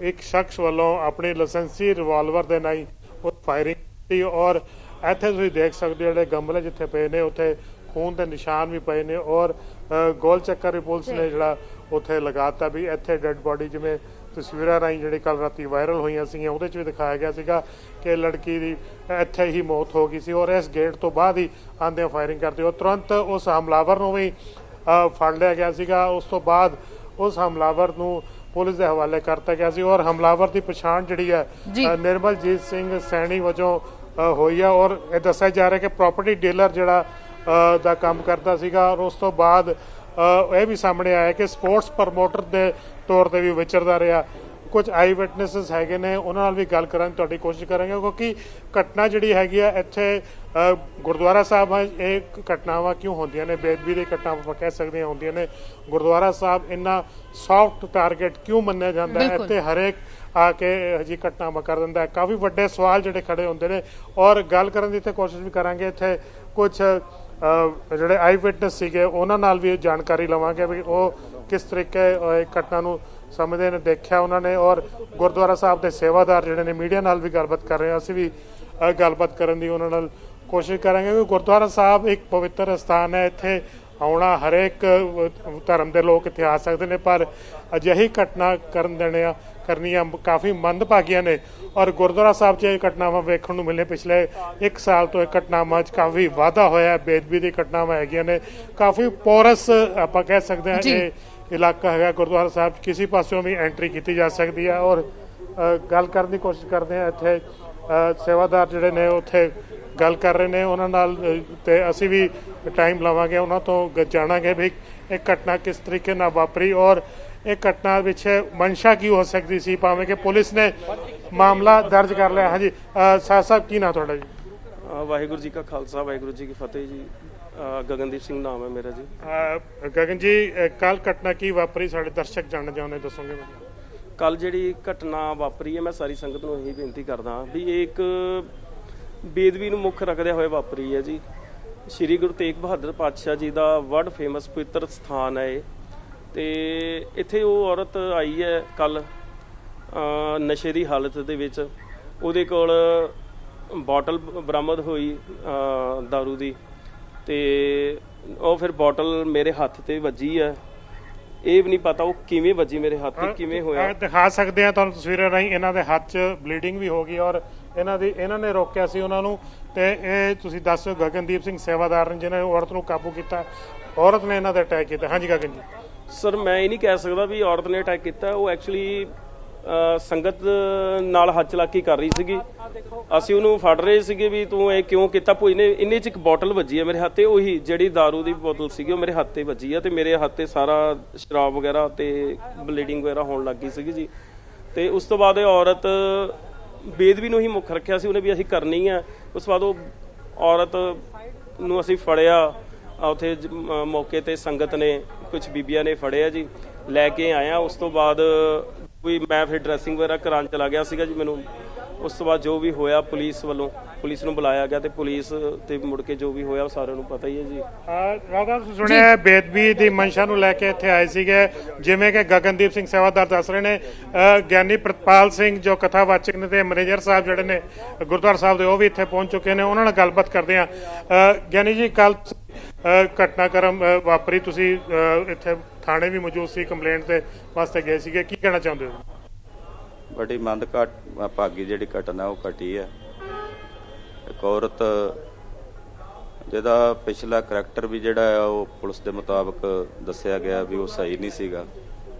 एक शख्स वालों अपनी लाइसेंसी रिवाल्वर के नाई फायरिंग की और ਇੱਥੇ ਤੁਸੀਂ ਦੇਖ ਸਕਦੇ ਹੋ ਜਿਹੜੇ ਗਮਲੇ ਜਿੱਥੇ ਪਏ ਨੇ ਉੱਥੇ ਖੂਨ ਦੇ ਨਿਸ਼ਾਨ ਵੀ ਪਏ ਨੇ ਔਰ ਗੋਲ ਚੱਕਰ ਵੀ ਪੁਲਿਸ ਨੇ ਜਿਹੜਾ ਉੱਥੇ ਲਗਾਤਾ ਵੀ ਇੱਥੇ ਡੈੱਡ ਬੋਡੀ ਜਿਵੇਂ ਤਸਵੀਰਾਂ ਰਾਹੀਂ ਜਿਹੜੀ ਕੱਲ ਰਾਤੀ ਵਾਇਰਲ ਹੋਈਆਂ ਸੀਗੀਆਂ ਉਹਦੇ 'ਚ ਵੀ ਦਿਖਾਇਆ ਗਿਆ ਸੀਗਾ ਕਿ ਲੜਕੀ ਦੀ ਇੱਥੇ ਹੀ ਮੌਤ ਹੋ ਗਈ ਸੀ ਔਰ ਇਸ ਗੇਟ ਤੋਂ ਬਾਅਦ ਹੀ ਆਉਂਦਿਆਂ ਫਾਇਰਿੰਗ ਕਰਦੇ ਉਹ ਤੁਰੰਤ ਉਸ ਹਮਲਾਵਰ ਨੂੰ ਵੀ ਫੜ ਲਿਆ ਗਿਆ ਸੀਗਾ। ਉਸ ਤੋਂ ਬਾਅਦ ਉਸ ਹਮਲਾਵਰ ਨੂੰ ਪੁਲਿਸ ਦੇ ਹਵਾਲੇ ਕਰਤਾ ਗਿਆ ਸੀ ਔਰ ਹਮਲਾਵਰ ਦੀ ਪਛਾਣ ਜਿਹੜੀ ਹੈ ਨਿਰਮਲਜੀਤ ਸਿੰਘ ਸੈਣੀ ਵਜੋਂ ਹੋਈ ਆ ਔਰ ਇਹ ਦੱਸਿਆ ਜਾ ਰਿਹਾ ਕਿ ਪ੍ਰਾਪਰਟੀ ਡੀਲਰ ਜਿਹੜਾ ਦਾ ਕੰਮ ਕਰਦਾ ਸੀਗਾ ਔਰ ਉਸ ਤੋਂ ਬਾਅਦ ਇਹ ਵੀ ਸਾਹਮਣੇ ਆਇਆ ਕਿ ਸਪੋਰਟਸ ਪ੍ਰਮੋਟਰ ਦੇ ਤੌਰ ਤੇ ਵੀ ਵਿਚਰਦਾ ਰਿਹਾ। ਕੁਝ ਆਈ ਵਿਟਨੈਸਸ ਹੈਗੇ ਨੇ ਉਹਨਾਂ ਨਾਲ ਵੀ ਗੱਲ ਕਰਨ ਦੀ ਤੁਹਾਡੀ ਕੋਸ਼ਿਸ਼ ਕਰਾਂਗੇ ਕਿਉਂਕਿ ਘਟਨਾ ਜਿਹੜੀ ਹੈਗੀ ਆ ਇੱਥੇ ਗੁਰਦੁਆਰਾ ਸਾਹਿਬ ਇਹ ਘਟਨਾਵਾਂ ਕਿਉਂ ਹੁੰਦੀਆਂ ਨੇ ਬੇਅਦਬੀ ਦੀ ਘਟਨਾਵਾਂ ਆਪਾਂ ਕਹਿ ਸਕਦੇ ਹਾਂ ਹੁੰਦੀਆਂ ਨੇ ਗੁਰਦੁਆਰਾ ਸਾਹਿਬ ਇੰਨਾ ਸੌਫਟ ਟਾਰਗੇਟ ਕਿਉਂ ਮੰਨਿਆ ਜਾਂਦਾ ਹੈ ਇੱਥੇ ਹਰੇਕ ਆ ਕੇ ਅਜਿਹੀ ਘਟਨਾਵਾਂ ਕਰ ਦਿੰਦਾ ਹੈ। ਕਾਫੀ ਵੱਡੇ ਸਵਾਲ ਜਿਹੜੇ ਖੜੇ ਹੁੰਦੇ ਨੇ ਔਰ ਗੱਲ ਕਰਨ ਦੀ ਇੱਥੇ ਕੋਸ਼ਿਸ਼ ਵੀ ਕਰਾਂਗੇ ਇੱਥੇ ਕੁਝ ਜਿਹੜੇ ਆਈ ਵਿਟਨੈਸ ਸੀਗੇ ਉਹਨਾਂ ਨਾਲ ਵੀ ਜਾਣਕਾਰੀ ਲਵਾਂਗੇ ਵੀ ਉਹ ਕਿਸ ਤਰੀਕੇ ਘਟਨਾ ਨੂੰ ਸਮਝਦੇ ਨੇ ਦੇਖਿਆ ਉਹਨਾਂ ਨੇ ਔਰ ਗੁਰਦੁਆਰਾ ਸਾਹਿਬ ਦੇ ਸੇਵਾਦਾਰ ਜਿਹੜੇ ਨੇ ਮੀਡੀਆ ਨਾਲ ਵੀ ਗੱਲਬਾਤ ਕਰ ਰਹੇ ਅਸੀਂ ਵੀ ਗੱਲਬਾਤ ਕਰਨ ਦੀ ਉਹਨਾਂ ਨਾਲ ਕੋਸ਼ਿਸ਼ ਕਰਾਂਗੇ ਕਿ ਗੁਰਦੁਆਰਾ ਸਾਹਿਬ ਇੱਕ ਪਵਿੱਤਰ ਸਥਾਨ ਹੈ ਇੱਥੇ ਆਉਣਾ ਹਰੇਕ ਧਰਮ ਦੇ ਲੋਕ ਇੱਥੇ ਆ ਸਕਦੇ ਨੇ ਪਰ ਅਜਿਹੀ ਘਟਨਾ ਕਰਨੀਆਂ ਕਾਫੀ ਮੰਦਭਾਗੀਆਂ ਨੇ ਔਰ ਗੁਰਦੁਆਰਾ ਸਾਹਿਬ 'ਚ ਇਹ ਘਟਨਾਵਾਂ ਵੇਖਣ ਨੂੰ ਮਿਲੇ ਪਿਛਲੇ 1 ਸਾਲ ਤੋਂ ਇਹ ਘਟਨਾਵਾਂ 'ਚ ਕਾਫੀ ਵਾਧਾ ਹੋਇਆ ਬੇਅਦਬੀ ਦੀ ਘਟਨਾਵਾਂ ਹੈਗੀਆਂ ਨੇ ਕਾਫੀ ਪੋਰਸ ਆਪਾਂ ਕਹਿ ਸਕਦੇ ਹਾਂ ਇਹ ਇਲਾਕਾ ਹੈਗਾ ਗੁਰਦੁਆਰਾ ਸਾਹਿਬ 'ਚ ਕਿਸੇ ਪਾਸਿਓਂ ਵੀ ਐਂਟਰੀ ਕੀਤੀ ਜਾ ਸਕਦੀ ਹੈ ਔਰ ਗੱਲ ਕਰਨ ਦੀ ਕੋਸ਼ਿਸ਼ ਕਰਦੇ ਹਾਂ ਇੱਥੇ ਸੇਵਾਦਾਰ ਜਿਹੜੇ ਨੇ ਉੱਥੇ ਗੱਲ ਕਰ ਰਹੇ ਨੇ ਉਹਨਾਂ ਨਾਲ ਤੇ ਅਸੀਂ ਵੀ ਟਾਈਮ ਲਵਾਂਗੇ ਉਹਨਾਂ ਤੋਂ ਜਾਣਾਂਗੇ ਵੀ ਇਹ ਘਟਨਾ ਕਿਸ ਤਰੀਕੇ ਨਾਲ ਵਾਪਰੀ ਔਰ ਇਹ ਘਟਨਾ ਪਿੱਛੇ ਮਨਸ਼ਾ ਕੀ ਹੋ ਸਕਦੀ ਸੀ ਭਾਵੇਂ ਕਿ ਪੁਲਿਸ ਨੇ ਮਾਮਲਾ ਦਰਜ ਕਰ ਲਿਆ। ਹਾਂਜੀ ਸਾਹ ਸਾਹਿਬ ਕੀ ਨਾਂ ਤੁਹਾਡਾ ਜੀ? ਵਾਹਿਗੁਰੂ ਜੀ ਕਾ ਖਾਲਸਾ ਵਾਹਿਗੁਰੂ ਜੀ ਕੀ ਫਤਿਹ ਜੀ। ਗਗਨਦੀਪ ਸਿੰਘ ਨਾਮ ਹੈ ਮੇਰਾ ਜੀ। ਗਗਨ ਜੀ ਕੱਲ ਘਟਨਾ ਕੀ ਵਾਪਰੀ ਸਾਡੇ ਦਰਸ਼ਕ ਜਾਣਨਾ ਚਾਹੁੰਦੇ ਦੱਸੋਗੇ? ਕੱਲ ਜਿਹੜੀ ਘਟਨਾ ਵਾਪਰੀ ਹੈ ਮੈਂ ਸਾਰੀ ਸੰਗਤ ਨੂੰ ਇਹੀ ਬੇਨਤੀ ਕਰਦਾ ਵੀ ਇਹ ਇੱਕ ਬੇਦਬੀ ਨੂੰ ਮੁੱਖ ਰੱਖਦੇ ਹੋਏ ਵਾਪਰੀ ਹੈ ਜੀ। ਸ਼੍ਰੀ ਗੁਰੂ ਤੇਗ ਬਹਾਦਰ ਪਾਤਸ਼ਾਹ ਜੀ ਦਾ ਵਰਲਡ ਫੇਮਸ ਪਵਿੱਤਰ ਸਥਾਨ ਹੈ ਇਹ ਤੇ ਇੱਥੇ ਉਹ ਔਰਤ ਆਈ ਹੈ ਕੱਲ ਨਸ਼ੇ ਦੀ ਹਾਲਤ ਦੇ ਵਿੱਚ ਉਹਦੇ ਕੋਲ ਬੋਟਲ ਬਰਾਮਦ ਹੋਈ ਦਾਰੂ ਦੀ ਤੇ ਉਹ ਫਿਰ ਬੋਟਲ ਮੇਰੇ ਹੱਥ ਤੇ ਵੱਜੀ ਹੈ। ਇਹ ਵੀ ਨਹੀਂ ਪਤਾ ਉਹ ਕਿਵੇਂ ਵੱਜੀ ਮੇਰੇ ਹੱਥ ਤੇ ਕਿਵੇਂ ਹੋਇਆ। ਦਿਖਾ ਸਕਦੇ ਆ ਤੁਹਾਨੂੰ ਤਸਵੀਰਾਂ ਰਾਹੀਂ ਇਹਨਾਂ ਦੇ ਹੱਥ 'ਚ ਬਲੀਡਿੰਗ ਵੀ ਹੋ ਗਈ ਔਰ ਇਹਨਾਂ ਨੇ ਰੋਕਿਆ ਸੀ ਉਹਨਾਂ ਨੂੰ ਤੇ ਇਹ ਤੁਸੀਂ ਦੱਸੋ ਗਗਨਦੀਪ ਸਿੰਘ ਸੇਵਾਦਾਰ ਨੇ ਜਿਹਨੇ ਔਰਤ ਨੂੰ ਕਾਬੂ ਕੀਤਾ ਔਰਤ ਨੇ ਇਹਨਾਂ ਦਾ ਅਟੈਕ ਕੀਤਾ। ਹਾਂਜੀ ਗਗਨ ਜੀ। ਸਰ ਮੈਂ ਇਹ ਨਹੀਂ ਕਹਿ ਸਕਦਾ ਵੀ ਔਰਤ ਨੇ ਅਟੈਕ ਕੀਤਾ ਉਹ ਐਕਚੁਅਲੀ ਸੰਗਤ ਨਾਲ ਹੱਥ ਚਲਾਕੀ ਕਰ ਰਹੀ ਸੀਗੀ ਅਸੀਂ ਉਹਨੂੰ ਫੜ ਰਹੇ ਸੀਗੇ ਵੀ ਤੂੰ ਇਹ ਕਿਉਂ ਕੀਤਾ ਭੂਈ ਨੇ ਇੰਨੇ 'ਚ ਇੱਕ ਬੋਟਲ ਵੱਜੀ ਹੈ ਮੇਰੇ ਹੱਥ ਤੇ ਉਹੀ ਜਿਹੜੀ ਦਾਰੂ ਦੀ ਬੋਤਲ ਸੀਗੀ ਉਹ ਮੇਰੇ ਹੱਥ ਤੇ ਵੱਜੀ ਆ ਤੇ ਮੇਰੇ ਹੱਥ ਤੇ ਸਾਰਾ ਸ਼ਰਾਬ ਵਗੈਰਾ ਤੇ ਬਲੀਡਿੰਗ ਵਗੈਰਾ ਹੋਣ ਲੱਗ ਗਈ ਸੀਗੀ ਜੀ। ਤੇ ਉਸ ਤੋਂ ਬਾਅਦ ਇਹ ਔਰਤ ਬੇਦਬੀ ਨੂੰ ਹੀ ਮੁੱਖ ਰੱਖਿਆ ਸੀ ਉਹਨੇ ਵੀ ਅਸੀਂ ਕਰਨੀ ਆ। ਉਸ ਤੋਂ ਬਾਅਦ ਉਹ ਔਰਤ ਨੂੰ ਅਸੀਂ ਫੜਿਆ ਉੱਥੇ ਮੌਕੇ ਤੇ ਸੰਗਤ ਨੇ ਕੁਝ ਬੀਬੀਆਂ ਨੇ ਫੜਿਆ ਜੀ ਲੈ ਕੇ ਆਇਆ। ਉਸ ਤੋਂ ਬਾਅਦ ਕੋਈ ਮੈਂ ਫਿਰ ਡਰੈਸਿੰਗ ਵਗੈਰਾ ਕਰਾਉਣ ਚਲਾ ਗਿਆ ਸੀਗਾ ਜੀ ਮੈਨੂੰ। ਉਸ ਤੋਂ ਬਾਅਦ ਜੋ ਵੀ ਹੋਇਆ ਪੁਲਿਸ ਵੱਲੋਂ ਪੁਲਿਸ ਨੂੰ ਬੁਲਾਇਆ ਗਿਆ ਤੇ ਪੁਲਿਸ ਤੇ ਮੁੜ ਕੇ ਜੋ ਵੀ ਹੋਇਆ ਉਹ ਸਾਰਿਆਂ ਨੂੰ ਪਤਾ ਹੀ ਹੈ ਜੀ। ਰਾਧਾ ਸੁਣਿਆ ਬੇਦਬੀ ਦੀ ਮਨਸ਼ਾ ਨੂੰ ਲੈ ਕੇ ਇੱਥੇ ਆਏ ਸੀਗੇ ਜਿਵੇਂ ਕਿ ਗਗਨਦੀਪ ਸਿੰਘ ਸੇਵਾਦਾਰ ਦੱਸ ਰਹੇ ਨੇ ਗਿਆਨੀ ਪ੍ਰਿਤਪਾਲ ਸਿੰਘ ਜੋ ਕਥਾਵਾਚਕ ਨੇ ਤੇ ਮੈਨੇਜਰ ਸਾਹਿਬ ਜਿਹੜੇ ਨੇ ਗੁਰਦੁਆਰਾ ਸਾਹਿਬ ਦੇ ਉਹ ਵੀ ਇੱਥੇ ਪਹੁੰਚ ਚੁੱਕੇ ਨੇ ਉਹਨਾਂ ਨਾਲ ਗੱਲਬਾਤ ਕਰਦੇ ਆ। ਗਿਆਨੀ ਜੀ ਕੱਲ ਘਟਨਾਕ੍ਰਮ ਵਾਪਰੀ ਤੁਸੀਂ ਇੱਥੇ ਥਾਣੇ ਵੀ ਮੌਜੂਦ ਸੀ ਕੰਪਲੇਂਟ ਦੇ ਵਾਸਤੇ ਗਏ ਸੀਗੇ ਕੀ ਕਹਿਣਾ ਚਾਹੁੰਦੇ ਹੋ? ਬੜੀ ਮੰਦਭਾਗੀ ਜਿਹੜੀ ਘਟਨਾ ਉਹ ਘਟੀ ਹੈ। ਇੱਕ ਔਰਤ ਜਿਹਦਾ ਪਿਛਲਾ ਕਰੈਕਟਰ ਵੀ ਜਿਹੜਾ ਹੈ ਉਹ ਪੁਲਿਸ ਦੇ ਮੁਤਾਬਕ ਦੱਸਿਆ ਗਿਆ ਵੀ ਉਹ ਸਹੀ ਨਹੀਂ ਸੀਗਾ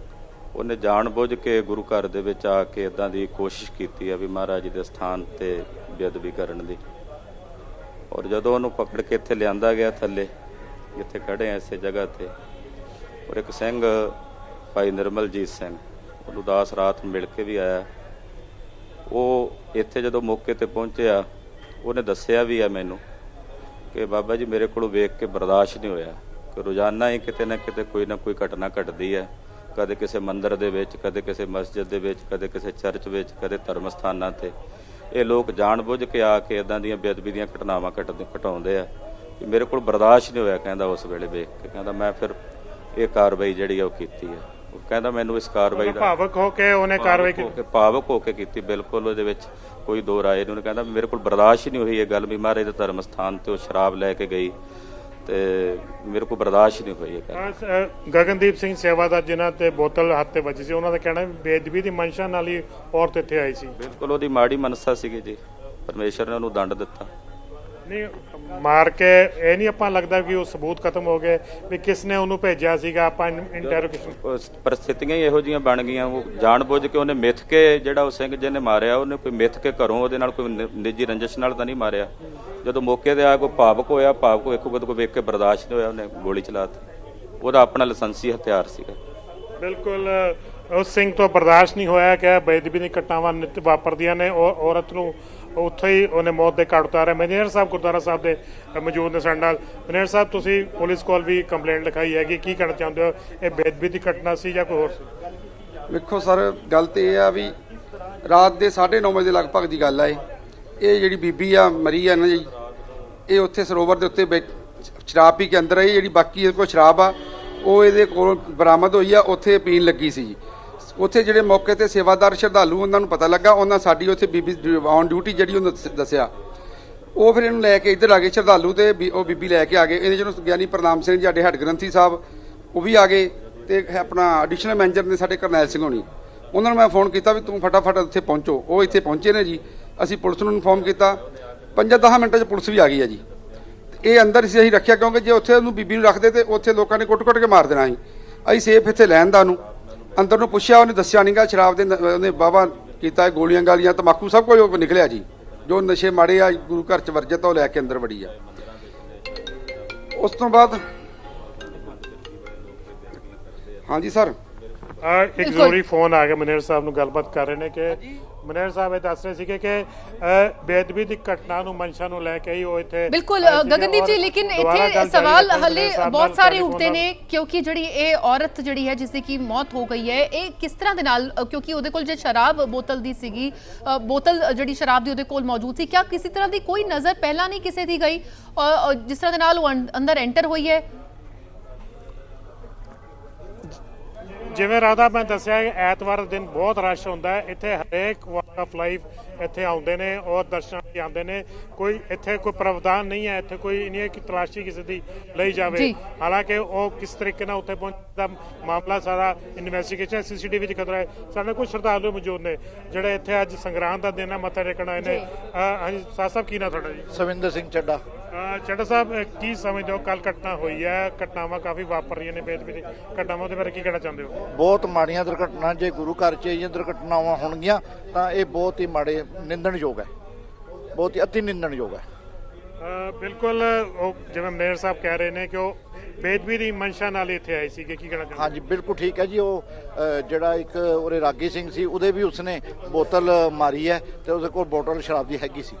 ਉਹਨੇ ਜਾਣਬੁੱਝ ਕੇ ਗੁਰੂ ਘਰ ਦੇ ਵਿੱਚ ਆ ਕੇ ਇਦਾਂ ਦੀ ਕੋਸ਼ਿਸ਼ ਕੀਤੀ ਹੈ ਵੀ ਮਹਾਰਾਜ ਜੀ ਦੇ ਸਥਾਨ ਤੇ ਬੇਅਦਬੀ ਕਰਨ ਦੀ ਔਰ ਜਦੋਂ ਉਹਨੂੰ ਪਕੜ ਕੇ ਇੱਥੇ ਲਿਆਂਦਾ ਗਿਆ ਥੱਲੇ ਜਿੱਥੇ ਖੜੇ ਆ ਇਸੇ ਜਗ੍ਹਾ ਤੇ ਔਰ ਇੱਕ ਸਿੰਘ ਭਾਈ ਨਿਰਮਲਜੀਤ ਸਿੰਘ ਉਹਨੂੰ ਦਾਸ ਰਾਤ ਮਿਲ ਕੇ ਵੀ ਆਇਆ ਉਹ ਇੱਥੇ ਜਦੋਂ ਮੌਕੇ ਤੇ ਪਹੁੰਚਿਆ ਉਹਨੇ ਦੱਸਿਆ ਵੀ ਆ ਮੈਨੂੰ ਕਿ ਬਾਬਾ ਜੀ ਮੇਰੇ ਕੋਲੋਂ ਵੇਖ ਕੇ ਬਰਦਾਸ਼ਤ ਨਹੀਂ ਹੋਇਆ ਕਿ ਰੋਜ਼ਾਨਾ ਹੀ ਕਿਤੇ ਨਾ ਕਿਤੇ ਕੋਈ ਨਾ ਕੋਈ ਘਟਨਾ ਘਟਦੀ ਹੈ ਕਦੇ ਕਿਸੇ ਮੰਦਿਰ ਦੇ ਵਿੱਚ ਕਦੇ ਕਿਸੇ ਮਸਜਿਦ ਦੇ ਵਿੱਚ ਕਦੇ ਕਿਸੇ ਚਰਚ ਵਿੱਚ ਕਦੇ ਧਰਮ ਸਥਾਨਾਂ ਤੇ ਇਹ ਲੋਕ ਜਾਣਬੁੱਝ ਕੇ ਆ ਕੇ ਇਦਾਂ ਦੀਆਂ ਬੇਅਦਬੀ ਦੀਆਂ ਘਟਨਾਵਾਂ ਘਟਾਉਂਦੇ ਆ ਕਿ ਮੇਰੇ ਕੋਲ ਬਰਦਾਸ਼ਤ ਨਹੀਂ ਹੋਇਆ ਕਹਿੰਦਾ ਉਸ ਵੇਲੇ ਵੇਖ ਕੇ ਕਹਿੰਦਾ ਮੈਂ ਫਿਰ ਇਹ ਕਾਰਵਾਈ ਜਿਹੜੀ ਆ ਉਹ ਕੀਤੀ ਹੈ। ਉਹ ਕਹਿੰਦਾ ਮੈਨੂੰ ਇਸ ਕਾਰਵਾਈ ਦਾ ਭਾਵਕ ਹੋ ਕੇ ਉਹਨੇ ਕਾਰਵਾਈ ਕੀਤੀ। ਭਾਵਕ ਹੋ ਕੇ ਕੀਤੀ, ਬਿਲਕੁਲ ਉਹਦੇ ਵਿੱਚ ਕੋਈ ਦੋ ਰਾਏ ਨਹੀਂ। ਉਹਨੇ ਕਹਿੰਦਾ ਮੇਰੇ ਕੋਲ ਬਰਦਾਸ਼ਤ ਹੀ ਨਹੀਂ ਹੋਈ ਇਹ ਗੱਲ ਵੀ ਮਹਾਰਾਜ ਦੇ ਧਰਮ ਸਥਾਨ ਤੇ ਉਹ ਸ਼ਰਾਬ ਲੈ ਕੇ ਗਈ ਤੇ ਮੇਰੇ ਕੋਲ ਬਰਦਾਸ਼ਤ ਨਹੀਂ ਹੋਈ ਇਹ ਗੱਲ। ਗਗਨਦੀਪ ਸਿੰਘ ਸੇਵਾਦਾਰ ਜਿਨ੍ਹਾਂ ਤੇ ਬੋਤਲ ਹੱਥ ਤੇ ਵੱਜੀ ਸੀ, ਉਹਨਾਂ ਦਾ ਕਹਿਣਾ ਵੀ ਬੇਅਦਬੀ ਦੀ ਮਨਸ਼ਾ ਨਾਲ ਹੀ ਔਰਤ ਇੱਥੇ ਆਈ ਸੀ। ਬਿਲਕੁਲ ਉਹਦੀ ਮਾੜੀ ਮਨਸਾ ਸੀਗੀ ਜੀ, ਪਰਮੇਸ਼ਰ ਨੇ ਉਹਨੂੰ ਦੰਡ ਦਿੱਤਾ। ਨਹੀਂ ਮਾਰ ਕੇ ਇਹ ਨਹੀਂ ਆਪਾਂ ਲੱਗਦਾ ਕਿ ਉਹ ਸਬੂਤ ਖਤਮ ਹੋ ਗਏ ਵੀ ਕਿਸ ਨੇ ਉਹਨੂੰ ਭੇਜਿਆ ਸੀਗਾ। ਆਪਾਂ ਇੰਟਰੋਗੇਸ਼ਨ ਪਰਿਸਥਿਤੀਆਂ ਹੀ ਇਹੋ ਜਿਹੀਆਂ ਬਣ ਗਈਆਂ, ਉਹ ਜਾਣਬੁੱਝ ਕੇ ਉਹਨੇ ਮਿੱਥ ਕੇ, ਜਿਹੜਾ ਉਹ ਸਿੰਘ ਜਿਹਨੇ ਮਾਰਿਆ ਉਹਨੇ ਕੋਈ ਮਿੱਥ ਕੇ ਘਰੋਂ ਉਹਦੇ ਨਾਲ ਕੋਈ ਨਿੱਜੀ ਰੰਜਿਸ਼ ਨਾਲ ਤਾਂ ਨਹੀਂ ਮਾਰਿਆ। ਜਦੋਂ ਮੌਕੇ ਤੇ ਆ ਕੋਈ ਭਾਵਕ ਹੋਇਆ, ਭਾਵਕ ਕੋਈ ਵੇਖ ਕੇ ਬਰਦਾਸ਼ਤ ਨਹੀਂ ਹੋਇਆ, ਉਹਨੇ ਗੋਲੀ ਚਲਾਤੀ। ਉਹਦਾ ਆਪਣਾ ਲਾਇਸੈਂਸੀ ਹਥਿਆਰ ਸੀਗਾ। ਬਿਲਕੁਲ ਉਸ ਸਿੰਘ ਤੋਂ ਬਰਦਾਸ਼ਤ ਨਹੀਂ ਹੋਇਆ ਕਿ ਬੇਅਦਬੀ ਦੀਆਂ ਘਟਨਾਵਾਂ ਨਿਤ ਵਾਪਰਦੀਆਂ ਨੇ। ਔਰਤ ਨੂੰ ਉੱਥੇ ਹੀ ਉਹਨੇ ਮੌਤ ਦੇ ਘਾਟ ਉਤਾਰਿਆ। ਮੈਨੇਜਰ ਸਾਹਿਬ ਗੁਰਦੁਆਰਾ ਸਾਹਿਬ ਦੇ ਮੌਜੂਦ ਨੇ ਸਾਡੇ ਨਾਲ। ਮੈਨੇਜਰ ਸਾਹਿਬ, ਤੁਸੀਂ ਪੁਲਿਸ ਕੋਲ ਵੀ ਕੰਪਲੇਂਟ ਲਿਖਾਈ ਹੈਗੀ, ਕੀ ਕਹਿਣਾ ਚਾਹੁੰਦੇ ਹੋ? ਇਹ ਬੇਅਦਬੀ ਦੀ ਘਟਨਾ ਸੀ ਜਾਂ ਕੋਈ ਹੋਰ ਸੀ? ਵੇਖੋ ਸਰ, ਗੱਲ ਤੇ ਇਹ ਆ ਵੀ ਰਾਤ ਦੇ 9:30 ਵਜੇ ਦੇ ਲਗਭਗ ਦੀ ਗੱਲ ਆ। ਇਹ ਜਿਹੜੀ ਬੀਬੀ ਆ ਮਰੀ ਆ ਨਾ ਜੀ, ਇਹ ਉੱਥੇ ਸਰੋਵਰ ਦੇ ਉੱਤੇ ਸ਼ਰਾਬ ਪੀ ਕੇ ਅੰਦਰ ਆਈ। ਜਿਹੜੀ ਬਾਕੀ ਇਹਦੇ ਕੋਲ ਸ਼ਰਾਬ ਆ ਉਹ ਇਹਦੇ ਕੋਲ ਬਰਾਮਦ ਹੋਈ ਆ, ਉੱਥੇ ਪੀਣ ਲੱਗੀ ਸੀ ਜੀ। ਉੱਥੇ ਜਿਹੜੇ ਮੌਕੇ ਤੇ ਸੇਵਾਦਾਰ ਸ਼ਰਧਾਲੂ, ਉਹਨਾਂ ਨੂੰ ਪਤਾ ਲੱਗਾ, ਉਹਨਾਂ ਸਾਡੀ ਉੱਥੇ ਬੀਬੀ ਔਨ ਡਿਊਟੀ ਜਿਹੜੀ ਉਹਨੂੰ ਦੱਸਿਆ, ਉਹ ਫਿਰ ਇਹਨੂੰ ਲੈ ਕੇ ਇੱਧਰ ਆ ਗਏ ਸ਼ਰਧਾਲੂ, ਤੇ ਉਹ ਬੀਬੀ ਲੈ ਕੇ ਆ ਗਏ। ਇਹਦੇ ਜਿਹਨੂੰ ਗਿਆਨੀ ਪ੍ਰਨਾਮ ਸਿੰਘ ਜੀ ਸਾਡੇ ਹੈੱਡ ਗ੍ਰੰਥੀ ਸਾਹਿਬ ਉਹ ਵੀ ਆ ਗਏ, ਤੇ ਆਪਣਾ ਐਡੀਸ਼ਨਲ ਮੈਨੇਜਰ ਨੇ ਸਾਡੇ ਕਰਨੈਲ ਸਿੰਘ ਹੋਣੀ, ਉਹਨਾਂ ਨੂੰ ਮੈਂ ਫੋਨ ਕੀਤਾ ਵੀ ਤੂੰ ਫਟਾਫਟ ਇੱਥੇ ਪਹੁੰਚੋ। ਉਹ ਇੱਥੇ ਪਹੁੰਚੇ ਨੇ ਜੀ। ਅਸੀਂ ਪੁਲਿਸ ਨੂੰ ਇਨਫੋਰਮ ਕੀਤਾ, 5-10 ਮਿੰਟਾਂ 'ਚ ਪੁਲਿਸ ਵੀ ਆ ਗਈ ਹੈ ਜੀ। ਇਹ ਅੰਦਰ ਸੀ ਅਸੀਂ ਰੱਖਿਆ, ਕਿਉਂਕਿ ਜੇ ਉੱਥੇ ਉਹਨੂੰ ਬੀਬੀ ਨੂੰ ਰੱਖਦੇ ਤੇ ਉੱਥੇ ਲੋਕਾਂ ਨੇ ਕੁੱਟ-ਕੁੱਟ ਕੇ ਮਾਰ ਦੇਣਾ ਸੀ। ਅਸੀਂ ਸੇਫ ਇੱਥੇ ਲੈਣ ਦਾ ਉਹਨੂੰ ਅੰਦਰ ਨੂੰ ਪੁੱਛਿਆ, ਉਹਨੇ ਦੱਸਿਆ ਨਹੀਂਗਾ। ਸ਼ਰਾਬ ਦੇ ਉਹਨੇ ਵਾਹਵਾ ਕੀਤਾ, ਗੋਲੀਆਂ ਗਾਲੀਆਂ ਤਮਾਕੂ ਸਭ ਕੁਝ ਨਿਕਲਿਆ ਜੀ। ਜੋ ਨਸ਼ੇ ਮਾੜੇ ਆ ਗੁਰੂ ਘਰ 'ਚ ਵਰਜਿਤ ਉਹ ਲੈ ਕੇ ਅੰਦਰ ਵੜੀ ਆ। ਉਸ ਤੋਂ ਬਾਅਦ ਹਾਂਜੀ ਸਰ, ਇੱਕ ਜ਼ਰੂਰੀ ਫੋਨ ਆ ਗਿਆ। ਮੈਨੇਜਰ ਸਾਹਿਬ ਨੂੰ ਗੱਲਬਾਤ ਕਰ ਰਹੇ ਨੇ ਕਿ ਮੈਨੇਜਰ ਸਾਹਿਬ ਇਹ ਦੱਸ ਰਹੇ ਸੀਗੇ ਕਿ ਬੇਅਦਬੀ ਦੀ ਘਟਨਾ ਨੂੰ ਮਨਸ਼ਾ ਨੂੰ ਲੈ ਕੇ ਹੀ ਉਹ ਇੱਥੇ ਬਿਲਕੁਲ ਗਗਨਦੀਪ ਜੀ, ਲੇਕਿਨ ਇੱਥੇ ਸਵਾਲ ਹਲੇ ਬਹੁਤ ਸਾਰੇ ਉੱਠਦੇ ਨੇ, ਕਿਉਂਕਿ ਜਿਹੜੀ ਇਹ ਔਰਤ ਜਿਹੜੀ ਹੈ ਜਿਸ ਦੀ ਕੀ ਮੌਤ ਹੋ ਗਈ ਹੈ, ਇਹ ਕਿਸ ਤਰ੍ਹਾਂ ਦੇ ਨਾਲ, ਕਿਉਂਕਿ ਉਹਦੇ ਕੋਲ ਜੇ ਸ਼ਰਾਬ ਬੋਤਲ ਦੀ ਸੀਗੀ, ਬੋਤਲ ਜਿਹੜੀ ਸ਼ਰਾਬ ਦੀ ਉਹਦੇ ਕੋਲ ਮੌਜੂਦ ਸੀ, ਕਿਆ ਕਿਸੇ ਤਰ੍ਹਾਂ ਦੀ ਕੋਈ ਨਜ਼ਰ ਪਹਿਲਾਂ ਨਹੀਂ ਕਿਸੇ ਦੀ ਗਈ ਜਿਸ ਤਰ੍ਹਾਂ ਦੇ ਨਾਲ ਉਹ ਅੰਦਰ ਐਂਟਰ ਹੋਈ ਹੈ? ਜਿਵੇਂ ਰਾਧਾ ਮੈਂ ਦੱਸਿਆ, ਐਤਵਾਰ ਦਿਨ ਬਹੁਤ ਰਸ਼ ਹੁੰਦਾ ਹੈ ਇੱਥੇ। ਹਰੇਕ ਵਾਕ ਆਫ ਲਾਈਫ ਇੱਥੇ ਆਉਂਦੇ ਨੇ ਔਰ ਦਰਸ਼ਨਾਂ ਲਈ ਆਉਂਦੇ ਨੇ। ਕੋਈ ਇੱਥੇ ਕੋਈ ਪ੍ਰਾਵਧਾਨ ਨਹੀਂ ਹੈ, ਇੱਥੇ ਕੋਈ ਨਹੀਂ ਹੈ ਕਿ ਤਲਾਸ਼ੀ ਕਿਸੇ ਦੀ ਲਈ ਜਾਵੇ। ਹਾਲਾਂਕਿ ਉਹ ਕਿਸ ਤਰੀਕੇ ਨਾਲ ਉੱਥੇ ਪਹੁੰਚਦਾ ਮਾਮਲਾ ਸਾਰਾ ਇਨਵੈਸਟੀਗੇਸ਼ਨ CCTV ਵਿੱਚ ਖਤਰਾ ਹੈ। ਸਾਡੇ ਕੁਝ ਸ਼ਰਧਾਲੂ ਮੌਜੂਦ ਨੇ ਜਿਹੜੇ ਇੱਥੇ ਅੱਜ ਸੰਗਰਾਂਦ ਦਾ ਦਿਨ ਹੈ, ਮੱਥਾ ਟੇਕਣ ਆਏ ਨੇ। ਹਾਂਜੀ ਸਾਹਿਬ, ਕੀ ਨਾ ਤੁਹਾਡਾ ਜੀ? ਸਵਿੰਦਰ ਸਿੰਘ ਚੱਡਾ। ਚੱਡਾ ਸਾਹਿਬ, ਕੀ ਸਮਝਦੇ ਹੋ? ਕੱਲ ਘਟਨਾ ਹੋਈ ਹੈ, ਘਟਨਾਵਾਂ ਕਾਫੀ ਵਾਪਰ ਰਹੀਆਂ ਨੇ ਬੇਅਦਬੀ ਦੀ ਘਟਨਾਵਾਂ ਦੇ ਬਾਰੇ ਕੀ ਕਹਿਣਾ ਚਾਹੁੰਦੇ ਹੋ? ਬਹੁਤ ਮਾੜੀਆਂ ਦੁਰਘਟਨਾ, ਜੇ ਗੁਰੂ ਘਰ 'ਚ ਇਹ ਦੁਰਘਟਨਾਵਾਂ ਹੋਣਗੀਆਂ ਤਾਂ ਇਹ ਬਹੁਤ ਹੀ ਮਾੜੇ, ਨਿੰਦਣਯੋਗ ਹੈ, ਬਹੁਤ ਹੀ ਅਤੀ ਨਿੰਦਣਯੋਗ ਹੈ। ਬਿਲਕੁਲ, ਉਹ ਜਿਵੇਂ ਮੈਨੇਜਰ ਸਾਹਿਬ ਕਹਿ ਰਹੇ ਨੇ ਕਿ ਉਹ ਬੇਅਦਬੀ ਦੀ ਮਨਸ਼ਾ ਨਾਲ ਇੱਥੇ ਆਏ ਸੀ, ਕੀ ਕਹਿਣਾ ਚਾਹੁੰਦੇ? ਹਾਂਜੀ ਬਿਲਕੁਲ ਠੀਕ ਹੈ ਜੀ। ਉਹ ਜਿਹੜਾ ਇੱਕ ਉਹਦੇ ਰਾਗੀ ਸਿੰਘ ਸੀ, ਉਹਦੇ ਵੀ ਉਸਨੇ ਬੋਤਲ ਮਾਰੀ ਹੈ ਤੇ ਉਹਦੇ ਕੋਲ ਬੋਤਲ ਸ਼ਰਾਬ ਦੀ ਹੈਗੀ ਸੀ।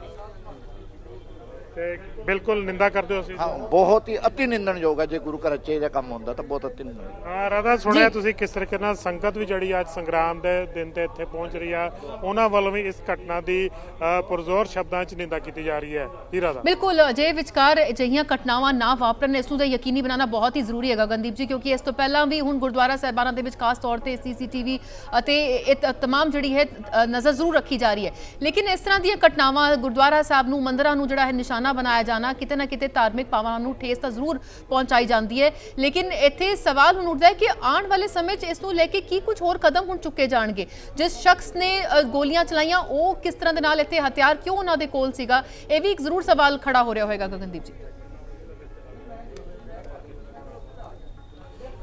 ਤੇ ਬਿਲਕੁਲ ਨਿੰਦਾ ਕਰਦੇ ਹੋ? ਹਾਂ, ਬਹੁਤ ਹੀ ਅਤੀ ਨਿੰਦਣਯੋਗ ਹੈ। ਜੇ ਗੁਰੂ ਘਰ 'ਚ ਇਹ ਕੰਮ ਹੁੰਦਾ ਤਾਂ ਬਹੁਤ ਅਤੀ ਨਿੰਦਣਯੋਗ। ਰਾਧਾ, ਸੁਣਿਆ ਤੁਸੀਂ ਕਿਸ ਤਰੀਕੇ ਨਾਲ ਸੰਗਤ ਵੀ ਜਿਹੜੀ ਅੱਜ ਸੰਗਰਾਮ ਦੇ ਦਿਨ ਤੇ ਇੱਥੇ ਪਹੁੰਚ ਰਹੀ ਆ, ਉਹਨਾਂ ਵੱਲੋਂ ਵੀ ਇਸ ਘਟਨਾ ਦੀ ਪੁਰਜ਼ੋਰ ਸ਼ਬਦਾਂ 'ਚ ਨਿੰਦਾ ਕੀਤੀ ਜਾ ਰਹੀ ਹੈ। ਜੀ ਰਾਧਾ, ਬਿਲਕੁਲ, ਅਜੇ ਵਿਚਕਾਰ ਅਜਿਹੀਆਂ ਘਟਨਾਵਾਂ ਨਾ ਵਾਪਰਨ ਇਸ ਨੂੰ ਤਾਂ ਯਕੀਨੀ ਬਣਾਉਣਾ ਬਹੁਤ ਹੀ ਜ਼ਰੂਰੀ ਹੈ ਗਗਨਦੀਪ ਜੀ, ਕਿਉਂਕਿ ਇਸ ਤੋਂ ਪਹਿਲਾਂ ਵੀ ਹੁਣ ਗੁਰਦੁਆਰਾ ਸਾਹਿਬਾਨਾਂ ਦੇ ਵਿੱਚ ਖਾਸ ਤੌਰ ਤੇ CCTV ਅਤੇ ਇਹ ਤਮਾਮ ਜਿਹੜੀ ਹੈ ਨਜ਼ਰ ਜ਼ਰੂਰ ਰੱਖੀ ਜਾ ਰਹੀ ਹੈ। ਲੇਕਿਨ ਇਸ ਤਰ੍ਹਾਂ ਦੀਆਂ ਘਟਨਾਵਾਂ ਗੁਰਦੁਆਰਾ ਸਾਹਿਬ ਨੂੰ, ਮੰਦਿਰਾਂ ਨੂੰ ਜਿਹੜਾ ਹੈ ਨਿਸ਼ਾਨਾ ਬਣਾਇਆ ਜਾਣਾ, ਕਿਤੇ ਨਾ ਕਿਤੇ ਧਾਰਮਿਕ ਭਾਵਨਾਵਾਂ ਨੂੰ ਠੇਸ ਤਾਂ ਜ਼ਰੂਰ ਪਹੁੰਚਾਈ ਜਾਂਦੀ ਹੈ। ਲੇਕਿਨ ਇੱਥੇ ਸਵਾਲ ਹੁਣ ਉੱਠਦਾ ਹੈ ਕਿ ਆਉਣ ਵਾਲੇ ਸਮੇਂ 'ਚ ਇਸ ਨੂੰ ਲੈ ਕੇ ਕੀ ਕੁਝ ਹੋਰ ਕਦਮ ਹੁਣ ਚੁੱਕੇ ਜਾਣਗੇ? ਜਿਸ ਸ਼ਖਸ ਨੇ ਗੋਲੀਆਂ ਚਲਾਈਆਂ ਉਹ ਕਿਸ ਤਰ੍ਹਾਂ ਦੇ ਨਾਲ, ਇੱਥੇ ਹਥਿਆਰ ਕਿਉਂ ਉਹਨਾਂ ਦੇ ਕੋਲ ਸੀਗਾ? ਇਹ ਵੀ ਇੱਕ ਜ਼ਰੂਰ ਸਵਾਲ ਖੜਾ ਹੋ ਰਿਹਾ ਹੋਏਗਾ ਗਗਨਦੀਪ ਜੀ।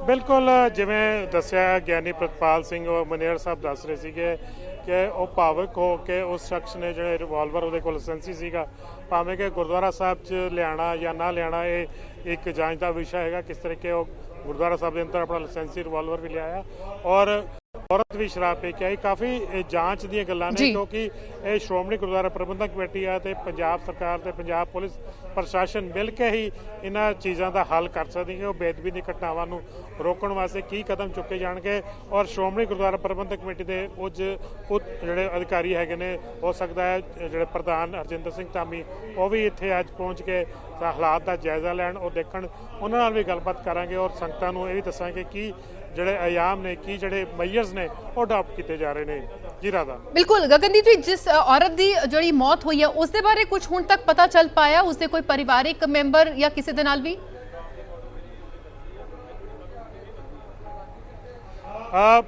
ਬਿਲਕੁਲ, ਜਿਵੇਂ ਦੱਸਿਆ ਗਿਆਨੀ ਪ੍ਰਿਤਪਾਲ ਸਿੰਘ ਉਹ ਮੈਨੇਜਰ ਸਾਹਿਬ ਦੱਸ ਰਹੇ ਸੀਗੇ ਕਿ ਉਹ ਭਾਵਕ ਹੋ ਕੇ ਉਸ ਸ਼ਖਸ ਨੇ ਜਿਹੜੇ ਰਿਵਾਲਵਰ ਉਹਦੇ ਕੋਲ ਲਾਇਸੈਂਸੀ ਸੀਗਾ, ਭਾਵੇਂ ਕਿ ਗੁਰਦੁਆਰਾ ਸਾਹਿਬ 'ਚ ਲਿਆਣਾ ਜਾਂ ਨਾ ਲਿਆਣਾ ਇਹ ਇੱਕ ਜਾਂਚ ਦਾ ਵਿਸ਼ਾ ਹੈਗਾ। ਕਿਸ ਤਰੀਕੇ ਉਹ ਗੁਰਦੁਆਰਾ ਸਾਹਿਬ ਦੇ ਅੰਦਰ ਆਪਣਾ ਲਾਇਸੈਂਸੀ ਰਿਵਾਲਵਰ ਵੀ ਲਿਆਇਆ ਔਰ ਔਰਤ ਵੀ ਸ਼ਰਾਬ ਪੀ ਕੇ ਆਈ। ਕਾਫੀ ਜਾਂਚ ਦੀਆਂ ਗੱਲਾਂ ਨੇ, ਕਿਉਂਕਿ ਇਹ ਸ਼੍ਰੋਮਣੀ ਗੁਰਦੁਆਰਾ ਪ੍ਰਬੰਧਕ ਕਮੇਟੀ ਆ ਤੇ ਪੰਜਾਬ ਸਰਕਾਰ ਤੇ ਪੰਜਾਬ ਪੁਲਿਸ ਪ੍ਰਸ਼ਾਸਨ ਮਿਲ ਕੇ ਹੀ ਇਹਨਾਂ ਚੀਜ਼ਾਂ ਦਾ ਹੱਲ ਕਰ ਸਕਦੀ ਹੈ। ਉਹ ਬੇਅਦਬੀ ਦੀ ਘਟਨਾਵਾਂ ਨੂੰ ਰੋਕਣ ਵਾਸਤੇ ਕੀ ਕਦਮ ਚੁੱਕੇ ਜਾਣਗੇ ਔਰ ਸ਼੍ਰੋਮਣੀ ਗੁਰਦੁਆਰਾ ਪ੍ਰਬੰਧਕ ਕਮੇਟੀ ਦੇ ਜਿਹੜੇ ਅਧਿਕਾਰੀ ਹੈਗੇ ਨੇ, ਹੋ ਸਕਦਾ ਹੈ ਜਿਹੜੇ ਪ੍ਰਧਾਨ ਹਰਜਿੰਦਰ ਸਿੰਘ ਧਾਮੀ ਉਹ ਵੀ ਇੱਥੇ ਅੱਜ ਪਹੁੰਚ ਕੇ ਹਾਲਾਤ ਦਾ ਜਾਇਜ਼ਾ ਲੈਣ, ਉਹ ਦੇਖਣ। ਉਹਨਾਂ ਨਾਲ ਵੀ ਗੱਲਬਾਤ ਕਰਾਂਗੇ ਔਰ ਸੰਗਤਾਂ ਨੂੰ ਇਹ ਵੀ ਦੱਸਾਂਗੇ ਕਿ ਜਿਹੜੇ ਆਯਾਮ ਨੇ ਕੀ ਜਿਹੜੇ ਮੈਜਰਸ ਨੇ ਉਹ ਅਡਾਪਟ ਕੀਤੇ ਜਾ ਰਹੇ ਨੇ। ਜੀ ਰਾਧਾ। ਬਿਲਕੁਲ ਗਗਨਦੀਪ ਜੀ, ਜਿਸ ਔਰਤ ਦੀ ਜਿਹੜੀ ਮੌਤ ਹੋਈ ਹੈ ਉਸ ਦੇ ਬਾਰੇ ਕੁਝ ਹੁਣ ਤੱਕ ਪਤਾ ਚੱਲ ਪਾਇਆ? ਉਸਦੇ ਕੋਈ ਪਰਿਵਾਰਿਕ ਮੈਂਬਰ ਜਾਂ ਕਿਸੇ ਦੇ ਨਾਲ ਵੀ?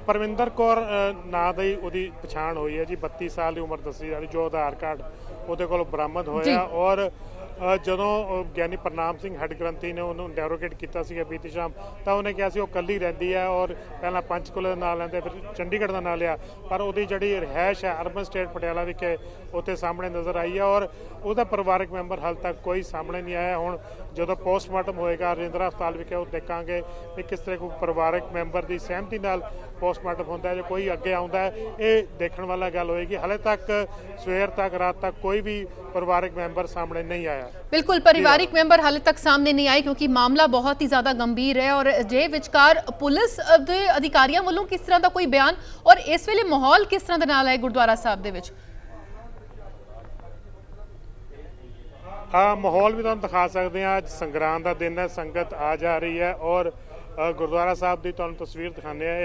ਪਰਵਿੰਦਰ ਕੌਰ ਨਾਂ ਦੀ ਉਹਦੀ ਪਛਾਣ ਹੋਈ ਹੈ ਜੀ। 32 ਸਾਲ ਦੀ ਉਮਰ ਦੱਸੀ ਜਾ ਰਹੀ, ਜੋ ਆਧਾਰ ਕਾਰਡ ਉਹਦੇ ਕੋਲ ਬਰਾਮਦ ਹੋਇਆ। ਔਰ ਜਦੋਂ ਗਿਆਨੀ ਪ੍ਰਨਾਮ ਸਿੰਘ ਹੈੱਡ ਗ੍ਰੰਥੀ ਨੇ ਉਹਨੂੰ ਇੰਟਰੋਗੇਟ ਕੀਤਾ ਸੀਗਾ ਬੀਤੀ ਸ਼ਾਮ, ਤਾਂ ਉਹਨੇ ਕਿਹਾ ਸੀ ਉਹ ਇਕੱਲੀ ਰਹਿੰਦੀ ਹੈ ਔਰ ਪਹਿਲਾਂ ਪੰਚਕੂਲੇ ਦਾ ਨਾਂ ਲੈਂਦੇ, ਫਿਰ ਚੰਡੀਗੜ੍ਹ ਦਾ ਨਾਂ ਲਿਆ, ਪਰ ਉਹਦੀ ਜਿਹੜੀ ਰਿਹਾਇਸ਼ ਹੈ ਅਰਬਨ ਸਟੇਟ ਪਟਿਆਲਾ ਵਿਖੇ ਉੱਥੇ ਸਾਹਮਣੇ ਨਜ਼ਰ ਆਈ ਹੈ। ਔਰ ਉਹਦਾ ਪਰਿਵਾਰਕ ਮੈਂਬਰ ਹਾਲ ਤੱਕ ਕੋਈ ਸਾਹਮਣੇ ਨਹੀਂ ਆਇਆ। ਹੁਣ ਜਦੋਂ ਪੋਸਟਮਾਰਟਮ ਹੋਏਗਾ ਰਜਿੰਦਰਾ ਹਸਪਤਾਲ ਵਿਖੇ ਉਹ ਦੇਖਾਂਗੇ ਕਿ ਕਿਸ ਤਰ੍ਹਾਂ ਕੋਈ ਪਰਿਵਾਰਕ ਮੈਂਬਰ ਦੀ ਸਹਿਮਤੀ ਨਾਲ ਪੋਸਟਮਾਰਟਮ ਹੁੰਦਾ ਹੈ, ਜੇ ਕੋਈ ਅੱਗੇ ਆਉਂਦਾ ਹੈ ਇਹ ਦੇਖਣ ਵਾਲਾ ਗੱਲ ਹੋਏਗੀ। ਹਾਲੇ ਤੱਕ ਸਵੇਰ ਤੱਕ ਰਾਤ ਤੱਕ ਕੋਈ ਵੀ ਪਰਿਵਾਰਕ ਮੈਂਬਰ ਸਾਹਮਣੇ नहीं आया। बिल्कुल परिवारिक मैंबर हाले तक सामने नहीं आए क्योंकि मामला बहुत ही ज्यादा गंभीर है। और जे विचकार पुलिस दे अधिकारियों वालों किस तरह का कोई बयान और इस वेले माहौल किस तरह दे नाल है गुरुद्वारा साहब दे विच? माहौल भी तुहानूं दिखा सकते हैं। अज संगरांद का दिन है, संगत आ जा रही है और गुरुद्वारा साहब की तुहानूं तस्वीर दिखाने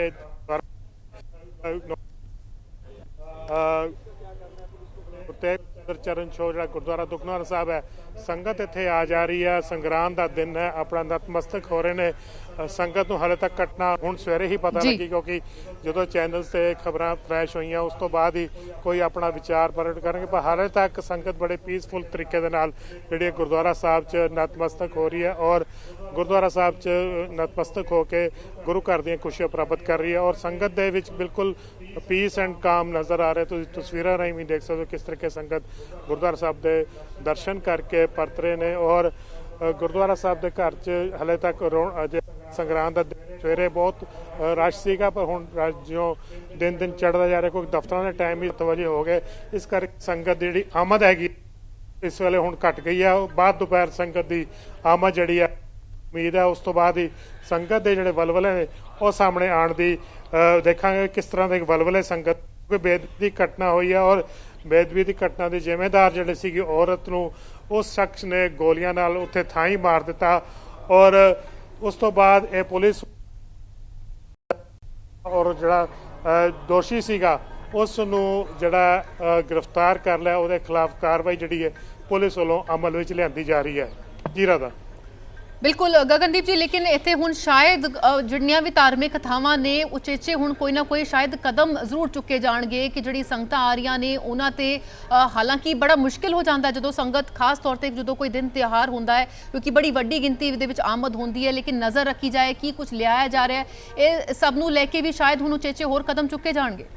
चरण छो जो गुरुद्वारा दुखनिवारण साहब है, संगत इत्थे आ जा रही है। संगरांद का दिन है, अपना नतमस्तक हो रहे हैं। संगत नूं हाले तक घटना हुण सवेरे ही पता लगी क्योंकि जो चैनल से खबरां फ्लैश हुई उस तो बाद ही कोई अपना विचार प्रगट करेंगे, पर हाले तक संगत बड़े पीसफुल तरीके दे नाल जिहड़ी गुरुद्वारा साहब च नतमस्तक हो रही है और गुरुद्वारा साहब च नतमस्तक होकर गुरु घर दी खुशियां प्राप्त कर रही है। और संगत दे विच बिल्कुल पीस एंड काम नज़र आ रहे। तुसीं तस्वीरां राहीं भी देख सकते हो किस तरीके संगत गुरुद्वारा साहब के दर्शन करके परत रहे ने। और गुरुद्वारा साहब के घर च हले तक अजे संगरांद का सवेरे बहुत रश सीगा, पर हुण जो दिन दिन चढ़ता जा रहा, कोई दफ्तर के टाइम भी 7 बजे हो गए, इस करके संगत की जिहड़ी आमद हैगी इस वेले हुण घट गई है। बाद दोपहर संगत की आमद जिहड़ी है उम्मीद है उस तो बाद ही संगत के जिहड़े वलवले ने वो सामने आने की देखांगे किस तरह के वलवले संगत। कोई बेदबी की घटना हुई है और बेदबी की घटना की जिम्मेदार जिहड़ी सीगी औरत नूं उस शख्स ने गोलियां नाल उत्थे थां ही मार दिता। और उस तो बाद ये पुलिस और जिहड़ा दोषी सीगा उस नूं जिहड़ा गिरफ्तार कर लिया, उहदे खिलाफ कार्रवाई जिहड़ी है पुलिस वालों अमल विच लिआंदी जा रही है। जी राधा। बिल्कुल गगनदीप जी, लेकिन इत्थे हुण शायद जिहड़ियां भी धार्मिक थावां ने उचेचे हुण कोई ना कोई शायद कदम जरूर चुके जाणगे कि जिहड़ी संगतां आ रहीआं ने उन्हां ते हालांकि बड़ा मुश्किल हो जाता है जदों संगत खास तौर ते जदों कोई दिन त्योहार हुंदा है क्योंकि बड़ी वड्डी गिनती दे विच आमद हुंदी है, लेकिन नज़र रखी जाए कि कुछ लियाया जा रहा है, ये सब नूं लैके भी शायद हुण उचेचे होर कदम चुके जाणगे।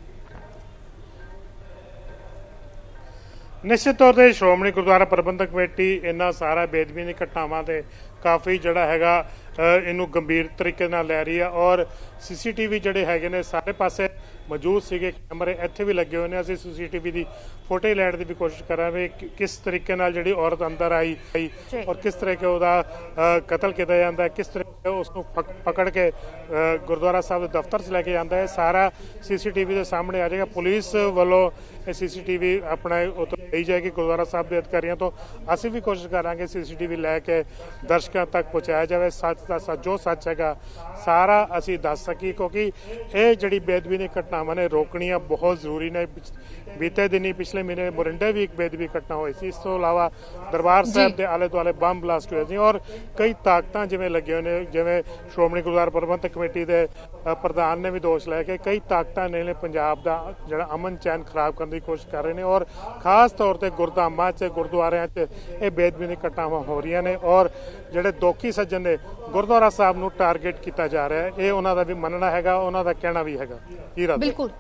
निश्चित तौर पर श्रोमणी गुरुद्वारा प्रबंधक कमेटी इन्हां सारा बेदबी दी घटनावां ते काफ़ी जिहड़ा हैगा इनू गंभीर तरीके नाल लै रही है। और CCTV जिहड़े हैगे ने सारे पासे मौजूद सीगे, कैमरे इत्थे भी लगे हुए ने। असीं CCTV की फुटेज लैण की भी कोशिश करांगे किस तरीके नाल जिहड़ी औरत अंदर आई और किस तरह के उहदा कतल किया जाता है, किस तरह उसनूं पकड़ के गुरुद्वारा साहब के दफ्तर च लैके जाता है, सारा CCTV के सामने आ जाएगा। पुलिस वालों CCTV अपना ली जाएगी गुरुद्वारा साहब के अधिकारियों तो असीं भी कोशिश करांगे CCTV लैके दर्शकों तक पहुँचाया जाए। सच का सच जो सच हैगा सारा असीं दस सकी, क्योंकि ये जिहड़ी बेदबी दी घटनावां ने रोकणियां बहुत जरूरी ने। बीते दिनी पिछले महीने मोरिंडे भी एक बेदबी घटना हुई सी। इस तो इलावा दरबार साहब के आले दुआले बम ब्लास्ट हुए सी और कई ताकतां जिवें लगे हुए ने, जिवें श्रोमणी गुरुद्वारा प्रबंधक कमेटी के प्रधान ने भी दोष लिया कि कई ताकतां ने पंजाब का जिहड़ा अमन चैन खराब करने की कोशिश कर रहे हैं। और खास तौर पर गुरधामां च गुरुद्वारियां च ये बेदबी दी घटनावां हो रही ने और जिहड़े दोखी सज्जन ने गुरुद्वारा साहब नूं टारगेट किया जा रहा है, ये उन्हां दा भी मनना हैगा, उन्हां दा कहना भी हैगा। बिल्कुल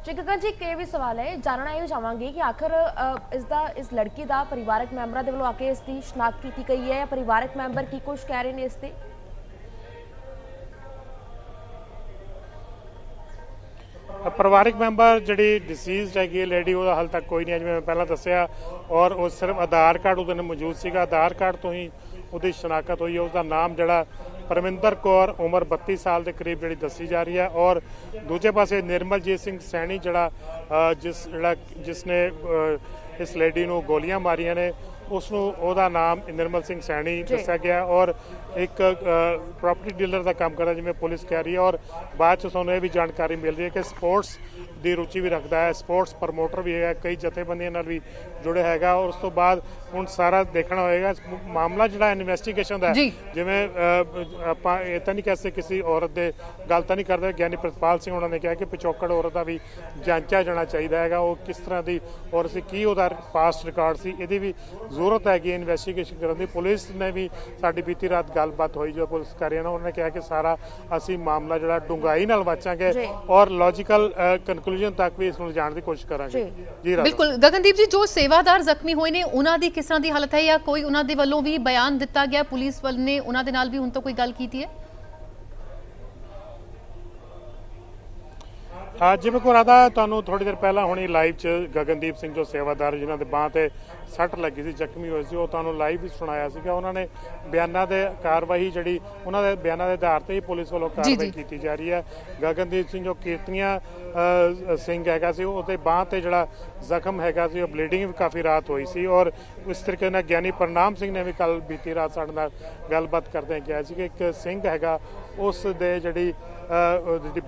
जी गगन जी, एक भी सवाल है जानना ये चाहांगे कि आखिर इस लड़की का परिवारक मैंबरां दे वल्लों आके इसकी शनाख्त की गई है या परिवारक मैंबर की कुछ कह रहे हैं इसते? परिवारिक मैंबर जी डिसीज हैगी लेडी वो हाल तक कोई नहीं है, जिवें मैं पहला दसिया। और वो सिर्फ आधार कार्ड उहदे मौजूद सीगा, आधार कार्ड तो ही उसकी शनाख्त हुई है। उसका नाम जिहड़ा परमिंदर कौर उम्र 32 साल के करीब जी दसी जा रही है। और दूजे पासे निर्मलजीत सिंह सैनी जिसने ਇਸ ਲੇਡੀ ਨੂੰ ਗੋਲੀਆਂ ਮਾਰੀਆਂ ਨੇ। ਉਸ ਨੂੰ ਉਹਦਾ ਨਾਮ ਨਿਰਮਲ ਸਿੰਘ ਸੈਣੀ ਦੱਸਿਆ ਗਿਆ ਔਰ ਇੱਕ ਪ੍ਰਾਪਰਟੀ ਡੀਲਰ ਦਾ ਕੰਮ ਕਰਦਾ, ਜਿਵੇਂ ਪੁਲਿਸ ਕਹਿ ਰਹੀ ਹੈ। ਔਰ ਬਾਅਦ ਚ ਸਾਨੂੰ ਇਹ ਵੀ ਜਾਣਕਾਰੀ ਮਿਲ ਰਹੀ ਹੈ ਕਿ ਸਪੋਰਟਸ ਦੀ ਰੁਚੀ ਵੀ ਰੱਖਦਾ ਹੈ, ਸਪੋਰਟਸ ਪ੍ਰਮੋਟਰ ਵੀ ਹੈਗਾ, ਕਈ ਜਥੇਬੰਦੀਆਂ ਨਾਲ ਵੀ ਜੁੜਿਆ ਹੈਗਾ। ਔਰ ਉਸ ਤੋਂ ਬਾਅਦ ਹੁਣ ਸਾਰਾ ਦੇਖਣਾ ਹੋਏਗਾ ਮਾਮਲਾ ਜਿਹੜਾ ਇਨਵੈਸਟੀਗੇਸ਼ਨ ਦਾ, ਜਿਵੇਂ ਆਪਾਂ ਇਹ ਤਾਂ ਨਹੀਂ ਕਹਿ ਸਕਦੇ ਕਿਸੇ ਔਰਤ ਦੇ ਗੱਲ ਤਾਂ ਨਹੀਂ ਕਰਦੇ। ਗਿਆਨੀ ਪ੍ਰਿਤਪਾਲ ਸਿੰਘ ਉਹਨਾਂ ਨੇ ਕਿਹਾ ਕਿ ਪਿਛੋਕੜ ਔਰਤ ਦਾ ਵੀ ਜਾਂਚਿਆ ਜਾਣਾ ਚਾਹੀਦਾ ਹੈਗਾ, ਉਹ ਕਿਸ ਤਰ੍ਹਾਂ ਦੀ ਔਰਤ ਸੀ, ਕੀ ਉਹਦਾ ਪਾਸਟ ਰਿਕਾਰਡ ਸੀ, ਇਹਦੀ ਵੀ ਜ਼ਰੂਰਤ ਹੈਗੀ ਇਨਵੈਸਟੀਗੇਸ਼ਨ ਕਰਨ ਦੀ। ਪੁਲਿਸ ਨੇ ਵੀ ਸਾਡੀ ਬੀਤੀ ਰਾਤ ਗੱਲਬਾਤ ਹੋਈ ਜੋ ਪੁਲਿਸ ਅਧਿਕਾਰੀਆਂ ਨਾਲ, ਉਹਨਾਂ ਨੇ ਕਿਹਾ ਕਿ ਸਾਰਾ ਅਸੀਂ ਮਾਮਲਾ ਜਿਹੜਾ ਡੂੰਘਾਈ ਨਾਲ ਵਾਚਾਂਗੇ ਔਰ ਲੌਜੀਕਲ ਕਨਕਲੂਜਨ ਤੱਕ ਵੀ ਇਸ ਨੂੰ ਲਿਜਾਣ ਦੀ ਕੋਸ਼ਿਸ਼ ਕਰਾਂਗੇ। ਜੀ ਬਿਲਕੁਲ ਗਗਨਦੀਪ ਜੀ, ਜੋ ਸੇਵਾਦਾਰ ਜ਼ਖਮੀ ਹੋਏ ਨੇ ਉਹਨਾਂ ਦੀ ਕਿਸ ਤਰ੍ਹਾਂ ਦੀ ਹਾਲਤ ਹੈ, ਜਾਂ ਕੋਈ ਉਹਨਾਂ ਦੇ ਵੱਲੋਂ ਵੀ ਬਿਆਨ ਦਿੱਤਾ ਗਿਆ, ਪੁਲਿਸ ਵੱਲ ਨੇ ਉਹਨਾਂ ਦੇ ਨਾਲ ਵੀ ਹੁਣ ਤੱਕ ਕੋਈ ਗੱਲ ਕੀਤੀ ਹੈ? ਜਿਵੇਂ ਕੋ ਰਾਦਾ ਤੁਹਾਨੂੰ ਥੋੜੀ ਦੇਰ ਪਹਿਲਾਂ ਹੁਣੀ ਲਾਈਵ 'ਚ ਗਗਨਦੀਪ ਸਿੰਘ ਜੋ ਸੇਵਾਦਾਰ ਜਿਨ੍ਹਾਂ ਦੇ ਬਾਂਹ ਤੇ ਸੱਟ ਲੱਗੀ ਸੀ, ਜ਼ਖਮੀ ਹੋਏ ਸੀ, ਉਹ ਤੁਹਾਨੂੰ ਲਾਈਵ ਵੀ ਸੁਣਾਇਆ ਸੀਗਾ। ਉਹਨਾਂ ਨੇ ਬਿਆਨਾਂ ਦੇ ਕਾਰਵਾਈ ਜਿਹੜੀ ਉਹਨਾਂ ਦੇ ਬਿਆਨਾਂ ਦੇ ਆਧਾਰ ਤੇ ਹੀ ਪੁਲਿਸ ਵੱਲੋਂ ਕਾਰਵਾਈ ਕੀਤੀ ਜਾ ਰਹੀ ਹੈ। ਗਗਨਦੀਪ ਸਿੰਘ ਜੋ ਕੀਰਤਨੀਆ ਸਿੰਘ ਹੈਗਾ ਸੀ, ਉਹਦੇ ਬਾਂਹ ਤੇ ਜਿਹੜਾ ਜ਼ਖਮ ਹੈਗਾ ਸੀ, ਉਹ ਬਲੀਡਿੰਗ ਵੀ ਕਾਫੀ ਰਾਤ ਹੋਈ ਸੀ। ਔਰ ਇਸ ਤਰੀਕੇ ਨਾਲ ਗਿਆਨੀ ਪ੍ਰਨਾਮ ਸਿੰਘ ਨੇ ਵੀ ਕੱਲ ਬੀਤੀ ਰਾਤ ਸਾਡੇ ਨਾਲ ਗੱਲਬਾਤ ਕਰਦੇ ਕਿਹਾ ਸੀ ਕਿ ਇੱਕ ਸਿੰਘ ਹੈਗਾ ਉਸ ਦੇ ਜਿਹੜੀ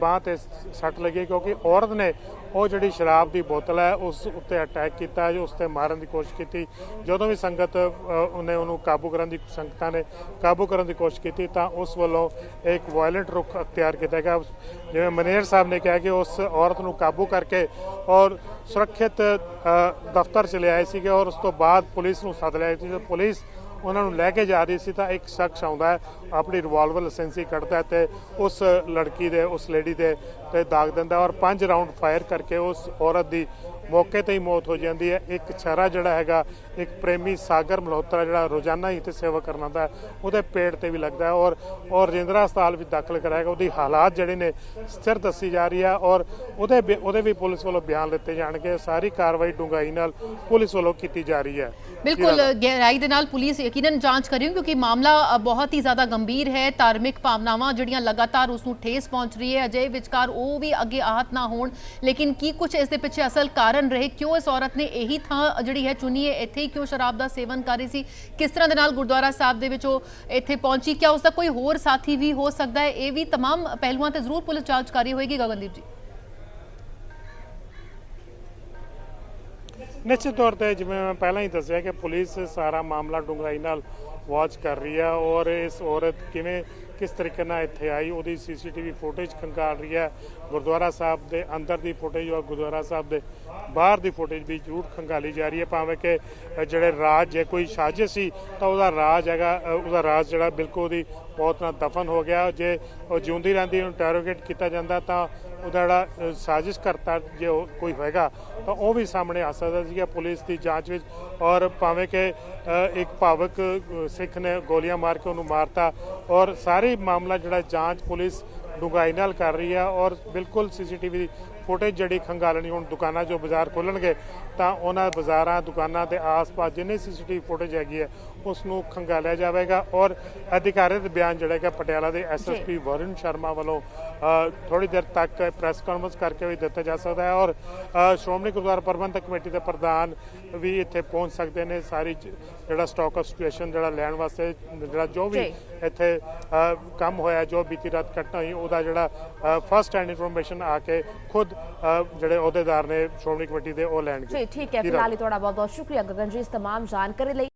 ਬਾਂਹ ਤੇ ਸੱਟ ਲੱਗੀ ਕਿਉਂਕਿ ਔਰਤ ਨੇ ਉਹ ਜਿਹੜੀ ਸ਼ਰਾਬ ਦੀ ਬੋਤਲ ਹੈ ਉਸ ਉੱਤੇ ਅਟੈਕ ਕੀਤਾ, ਜੋ ਉਸ ਤੇ ਮਾਰਨ ਦੀ ਕੋਸ਼ਿਸ਼ ਕੀਤੀ। ਜਦੋਂ ਵੀ ਸੰਗਤ ਉਹਨੇ ਉਹਨੂੰ ਸੰਗਤਾਂ ਨੇ ਕਾਬੂ ਕਰਨ ਦੀ ਕੋਸ਼ਿਸ਼ ਕੀਤੀ ਤਾਂ ਉਸ ਵੱਲੋਂ ਇੱਕ ਵਾਇਲੈਂਟ ਰੁਖ ਅਖਤਿਆਰ ਕੀਤਾ ਗਿਆ। ਜਿਵੇਂ ਮਨੇਰ ਸਾਹਿਬ ਨੇ ਕਿਹਾ ਕਿ ਉਸ ਔਰਤ ਨੂੰ ਕਾਬੂ ਕਰਕੇ ਔਰ ਸੁਰੱਖਿਅਤ ਦਫ਼ਤਰ ਚ ਲਿਆਏ ਸੀਗੇ ਔਰ ਉਸ ਤੋਂ ਬਾਅਦ ਪੁਲਿਸ ਨੂੰ ਸੱਦ ਲਿਆ ਸੀ। ਪੁਲਿਸ ਉਹਨਾਂ ਨੂੰ ਲੈ ਕੇ ਜਾ ਰਹੀ ਸੀ ਤਾਂ ਇੱਕ ਸ਼ਖਸ ਆਉਂਦਾ ਹੈ, ਆਪਣੀ ਰਿਵਾਲਵਰ ਲਾਇਸੈਂਸੀ ਕੱਢਦਾ ਤੇ ਉਸ ਲੜਕੀ ਦੇ ਉਸ ਲੇਡੀ ਦੇ ਤੇ ਦਾਗ ਦਿੰਦਾ ਔਰ 5 ਰਾਉਂਡ ਫਾਇਰ ਕਰਕੇ ਉਸ ਔਰਤ ਦੀ ਮੌਕੇ ਤੇ ਹੀ ਮੌਤ ਹੋ ਜਾਂਦੀ ਹੈ। ਇੱਕ ਛਰਾ ਜਿਹੜਾ ਹੈਗਾ ਇੱਕ ਪ੍ਰੇਮੀ ਸਾਗਰ ਮਲਹੋਤਰਾ ਜਿਹੜਾ ਰੋਜ਼ਾਨਾ ਹੀ ਤੇ ਸੇਵਾ ਕਰਨ ਆਉਂਦਾ ਹੈ, ਉਹਦੇ ਪੇਟ ਤੇ ਵੀ ਲੱਗਦਾ ਹੈ ਔਰ ਰਜਿੰਦਰਾ ਹਸਪਤਾਲ ਵਿੱਚ ਦਾਖਲ ਕਰਾਏਗਾ। ਉਹਦੀ ਹਾਲਾਤ ਜਿਹੜੇ ਨੇ ਸਥਿਰ ਦੱਸੀ ਜਾ ਰਹੀ ਹੈ ਔਰ ਉਹਦੇ ਵੀ ਪੁਲਿਸ ਵੱਲੋਂ ਬਿਆਨ ਲਿੱਤੇ ਜਾਣਗੇ। ਸਾਰੀ ਕਾਰਵਾਈ ਡੂੰਘਾਈ ਨਾਲ ਪੁਲਿਸ ਵੱਲੋਂ ਕੀਤੀ ਜਾ ਰਹੀ ਹੈ। ਬਿਲਕੁਲ ਗਹਿਰਾਈ ਦੇ ਨਾਲ ਪੁਲਿਸ ਯਕੀਨਨ ਜਾਂਚ ਕਰੀ ਕਿਉਂਕਿ ਮਾਮਲਾ ਬਹੁਤ ਹੀ ਜ਼ਿਆਦਾ ਗੰਭੀਰ ਹੈ। ਧਾਰਮਿਕ ਭਾਵਨਾਵਾਂ ਜਿਹੜੀਆਂ ਲਗਾਤਾਰ ਉਸ ਨੂੰ ਠੇਸ ਪਹੁੰਚ ਰਹੀ ਹੈ, ਅਜੇ ਵਿਚਕਾਰ ਉਹ ਵੀ ਅੱਗੇ ਆਹਤ ਨਾ ਹੋਣ। ਲੇਕਿਨ ਕੀ ਕੁਝ ਇਸ ਦੇ ਪਿੱਛੇ ਅਸਲ ਕਾਰਨ ਰਹੇ, ਕਿਉਂ ਇਸ ਔਰਤ ਨੇ ਇਹੀ ਥਾਂ ਜਿਹੜੀ ਹੈ ਚੁਣੀ ਹੈ, ਇੱਥੇ ਹੀ ਕਿਉਂ ਸ਼ਰਾਬ ਦਾ ਸੇਵਨ ਕਰ ਰਹੀ ਸੀ, ਕਿਸ ਤਰ੍ਹਾਂ ਦੇ ਨਾਲ ਗੁਰਦੁਆਰਾ ਸਾਹਿਬ ਦੇ ਵਿੱਚ ਉਹ ਇੱਥੇ ਪਹੁੰਚੀ, ਕਿਆ ਉਸ ਦਾ ਕੋਈ ਹੋਰ ਸਾਥੀ ਵੀ ਹੋ ਸਕਦਾ ਹੈ, ਇਹ ਵੀ तमाम ਪਹਿਲੂਆਂ ਤੇ ਜ਼ਰੂਰ ਪੁਲਿਸ ਜਾਂਚ ਕਰ ਰਹੀ ਹੋਏਗੀ। ਗਗਨਦੀਪ ਜੀ, ਨਿਸ਼ਚਿਤ ਤੌਰ ਤੇ ਜਿਵੇਂ ਮੈਂ ਪਹਿਲਾਂ ਹੀ ਦੱਸਿਆ ਕਿ ਪੁਲਿਸ ਸਾਰਾ ਮਾਮਲਾ ਡੂੰਘਾਈ ਨਾਲ ਵਾਚ ਕਰ ਰਹੀ ਹੈ ਔਰ ਇਸ ਔਰਤ ਕਿਸ ਤਰੀਕੇ ਨਾਲ ਇੱਥੇ ਆਈ ਉਹਦੀ ਸੀਸੀਟੀਵੀ ਫੁਟੇਜ ਖੰਗਾਲ ਰਹੀ ਹੈ। ਗੁਰਦੁਆਰਾ ਸਾਹਿਬ ਦੇ ਅੰਦਰ ਦੀ ਫੁਟੇਜ ਔਰ ਗੁਰਦੁਆਰਾ ਸਾਹਿਬ ਦੇ ਬਾਹਰ ਦੀ ਫੁਟੇਜ ਵੀ ਜ਼ਰੂਰ ਖੰਗਾਲੀ ਜਾ ਰਹੀ ਹੈ। ਭਾਵੇਂ ਕਿ ਜਿਹੜੇ ਰਾਜ ਜੇ ਕੋਈ ਸਾਜ਼ਿਸ਼ ਸੀ ਤਾਂ ਉਹਦਾ ਰਾਜ ਹੈਗਾ, ਉਹਦਾ ਰਾਜ ਜਿਹੜਾ ਬਿਲਕੁਲ ਉਹਦੀ ਮੌਤ ਨਾਲ ਦਫਨ ਹੋ ਗਿਆ। ਜੇ ਉਹ ਜਿਉਂਦੀ ਰਹਿੰਦੀ ਉਹਨੂੰ ਇੰਟਰੋਗੇਟ ਕੀਤਾ ਜਾਂਦਾ ਤਾਂ ਉਹਦਾ ਜਿਹੜਾ ਸਾਜ਼ਿਸ਼ ਕਰਤਾ ਜੇ ਕੋਈ ਹੋਏਗਾ ਤਾਂ ਉਹ ਵੀ ਸਾਹਮਣੇ ਆ ਸਕਦਾ ਸੀਗਾ ਪੁਲਿਸ ਦੀ ਜਾਂਚ ਵਿੱਚ। ਔਰ ਭਾਵੇਂ ਕਿ ਇੱਕ ਭਾਵਕ ਸਿੱਖ ਨੇ ਗੋਲੀਆਂ ਮਾਰ ਕੇ ਉਹਨੂੰ ਮਾਰਤਾ ਔਰ ਸਾਰੇ ਮਾਮਲਾ ਜਿਹੜਾ ਜਾਂਚ ਪੁਲਿਸ ਡੂੰਘਾਈ ਨਾਲ ਕਰ ਰਹੀ ਹੈ ਔਰ ਬਿਲਕੁਲ ਸੀਸੀਟੀਵੀ ਦੀ ਫੁਟੇਜ ਜਿਹੜੀ ਖੰਗਾਲਣੀ। ਹੁਣ ਦੁਕਾਨਾਂ ਜੋ ਬਾਜ਼ਾਰ ਖੋਲਣਗੇ ਤਾਂ ਉਹਨਾਂ ਬਾਜ਼ਾਰਾਂ ਦੁਕਾਨਾਂ ਦੇ ਆਸ-ਪਾਸ ਜਿੰਨੇ ਸੀਸੀਟੀਵੀ ਫੁਟੇਜ ਹੈਗੀ ਹੈ ਉਸ ਨੂੰ ਖੰਗਾਲਿਆ ਜਾਵੇਗਾ ਔਰ ਅਧਿਕਾਰਿਤ ਬਿਆਨ ਜਿਹੜਾ ਕਿ ਪਟਿਆਲਾ ਦੇ ਐਸਐਸਪੀ ਵਰੁਣ ਸ਼ਰਮਾ ਵੱਲੋਂ ਥੋੜੀ ਦੇਰ ਤੱਕ ਪ੍ਰੈਸ ਕਾਨਫਰੰਸ ਕਰਕੇ ਵੀ ਦਿੱਤਾ ਜਾ ਸਕਦਾ ਹੈ ਔਰ ਸ਼੍ਰੋਮਣੀ ਗੁਰਦੁਆਰਾ ਪ੍ਰਬੰਧਕ ਕਮੇਟੀ ਦੇ ਪ੍ਰਧਾਨ ਵੀ ਇੱਥੇ ਪਹੁੰਚ ਸਕਦੇ ਨੇ। ਸਾਰੀ ਜਿਹੜਾ ਸਟਾਕ ਆਫ ਸਿਚੁਏਸ਼ਨ ਜਿਹੜਾ ਲੈਣ ਵਾਸਤੇ ਜਿਹੜਾ ਜੋ ਵੀ ਇੱਥੇ ਕੰਮ ਹੋਇਆ, ਜੋ ਬੀਤੀ ਰਾਤ ਘਟਨਾ ਹੋਈ, ਉਹਦਾ ਜਿਹੜਾ ਫਸਟ ਹੈਂਡ ਇਨਫੋਰਮੇਸ਼ਨ ਆ ਕੇ ਖੁਦ ਜਿਹੜੇ ਅਹੁਦੇਦਾਰ ਨੇ ਸ਼੍ਰੋਮਣੀ ਕਮੇਟੀ ਦੇ ਉਹ ਲੈਣਗੇ। ਠੀਕ ਹੈ, ਫਿਲਹਾਲ ਤੁਹਾਡਾ ਬਹੁਤ ਬਹੁਤ ਸ਼ੁਕਰੀਆ ਗਗਨ ਜੀ ਇਸ तमाम ਜਾਣਕਾਰੀ ਲਈ।